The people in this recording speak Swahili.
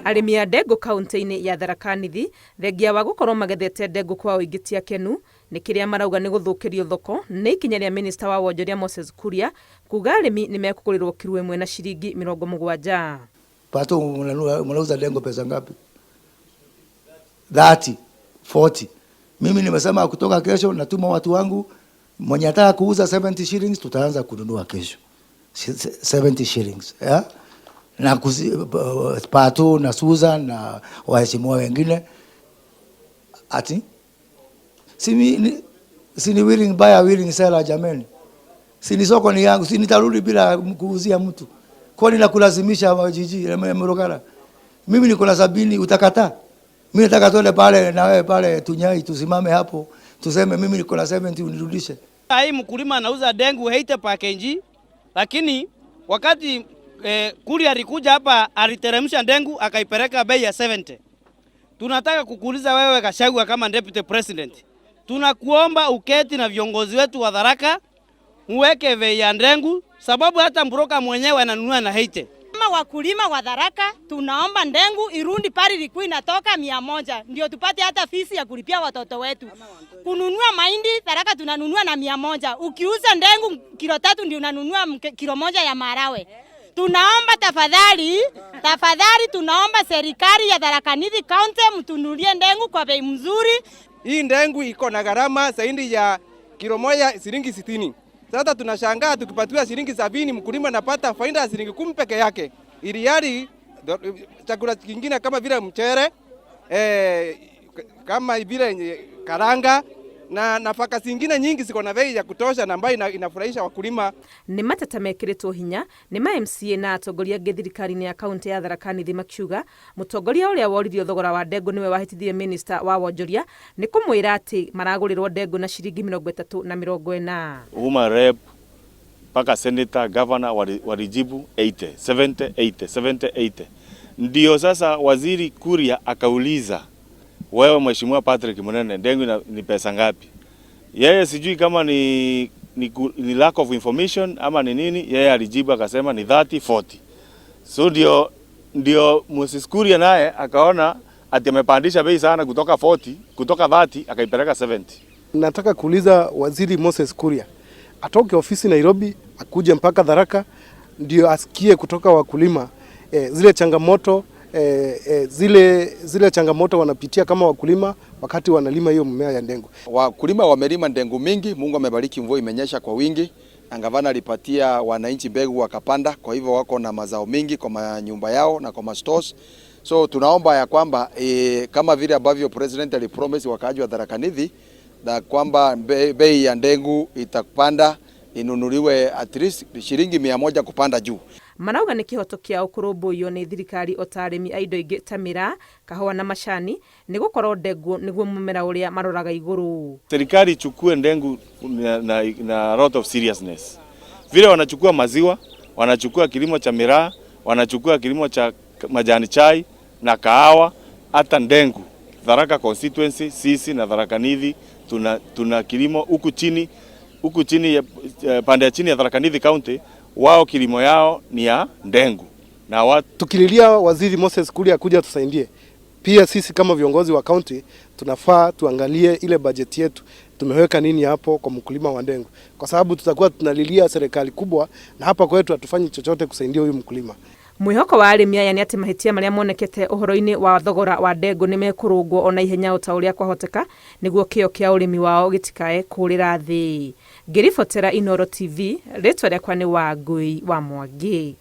Arĩmi a ndengũ kaunti-inĩ ya Tharaka Nithi thengia wa gũkorwo magethete ndengũ kwa ũingĩ ti akenu nĩ kĩrĩa marauga nĩ gũthũkĩrio thoko nĩ ikinya rĩa minista wa wonjoria Moses Kuria kuga arĩmi nĩ mekũgũrĩrwo kilo ĩmwe na ciringi 70. Pato mnauza ndengũ pesa ngapi? 30, 40. Mimi nimesema kutoka kesho natuma watu wangu, mwenye ataka kuuza 70 shillings tutaanza kununua kesho 70 shillings, yeah? Na Pato na Susan na waheshimiwa wengine ati sini willing buyer willing seller jameni, sini soko ni yangu, sini tarudi bila kuuzia mtu, kwani nakulazimisha wajiji mrogara. Mimi niko na 70 utakataa? Mimi nataka tuende pale na wewe pale Tunyai tusimame hapo tuseme mimi niko na 70 unirudishe. Hii mkulima anauza dengu 80 package, lakini wakati Kuria alikuja hapa aliteremsha dengu akaipeleka bei ya 70. Tunataka kukuuliza wewe Gachagua kama deputy president, tunakuomba uketi na viongozi wetu wa Tharaka uweke bei ya dengu, sababu hata mbroka mwenyewe ananunua na 80. Kama wakulima wa Tharaka tunaomba ndengu irundi pale ilikuwa inatoka 100 ndio tupate hata fisi ya kulipia watoto wetu. Kununua mahindi Tharaka tunanunua na 100. Ukiuza ndengu kilo 3 ndio unanunua kilo 1 ya marawe. Tunaomba tafadhali tunaomba serikali ya Tharaka Nithi County mtunulie ndengu kwa bei mzuri. Hii ndengu iko na gharama zaidi ya kilo 1 shilingi 60. Sasa tunashangaa tukipatiwa shilingi 70 mkulima anapata faida ya shilingi 10 peke yake. Iliari chakula kingine kama vile mchere, kama vile karanga na nafaka zingine nyingi ziko na bei ya kutosha na ambayo inafurahisha wakulima. Nĩ mateta mekiritwo hinya nĩ ma MCA na atongoria angĩ thirikari-inĩ ya kaunti ya Tharaka Nithi makiuga mũtongoria ũrĩa woririo thogora wa ndengũ nĩwe wahĩtithirie minista wa wonjoria nĩ kũmwĩra atĩ maragũrĩrwo ndengũ na ciringi 30 na 40. Woman rep paka senator governor walijibu 80 70 80 70 80. Ndio sasa waziri Kuria akauliza, wewe Mheshimiwa Patrick Munene, ndengu ni pesa ngapi? Yeye sijui kama ni lack of information ama ni nini, yeye alijibu akasema ni 30 40. So ndio Moses Kuria naye akaona ati amepandisha bei sana kutoka 30 akaipeleka 70. Nataka kuuliza waziri Moses Kuria atoke ofisi Nairobi akuje mpaka Tharaka ndio asikie kutoka wakulima zile changamoto zile changamoto wanapitia kama wakulima wakati wanalima hiyo mmea ya ndengu. Wakulima wamelima ndengu mingi, Mungu amebariki, mvua imenyesha kwa wingi, na gavana alipatia wananchi mbegu wakapanda, kwa hivyo wako na mazao mingi kwa nyumba yao na kwa stores. So tunaomba ya kwamba kama vile ambavyo president alipromise wakaaji wa Tharaka Nithi na kwamba bei ya ndengu itapanda, inunuliwe at least shilingi 100 kupanda juu. Marauga nĩ kĩhoto kĩao kũrũmbũiyo nĩ thirikari o ta arĩmi a indo ingĩ ta mĩraa, kahũa na macani nĩ gũkorwo ndengũ nĩguo mũmera ũrĩa maroraga igũrũ. Serikali ichukue ndengu na lot of seriousness. Vile wanachukua maziwa, wanachukua kilimo cha miraa, wanachukua kilimo cha majani chai na kahawa, hata ndengu. Tharaka constituency sisi na Tharaka Nithi tuna kilimo huku chini pande ya chini ya Tharaka Nithi County, wao kilimo yao ni ya ndengu. Na tukililia waziri Moses Kuria kuja tusaidie. Pia sisi kama viongozi wa county tunafaa tuangalie ile budget yetu tumeweka nini hapo kwa mkulima wa ndengu, kwa sababu tutakuwa tunalilia serikali kubwa na hapa kwetu hatufanyi chochote kusaidia huyu mkulima. Mwihoko wa arĩmi aya nĩ atĩ mahĩtia marĩa monekete ũhoro-inĩ wa thogora wa ndengũ nĩ mekũrũngwo ona ihenya o ta ũrĩa kwahoteka nĩguo kĩo kĩa ũrĩmi wao gĩtikae kũrĩra thĩ. Ngĩribotera Inooro TV, rĩtwa rĩakwa nĩ Wangui wa Mwangi.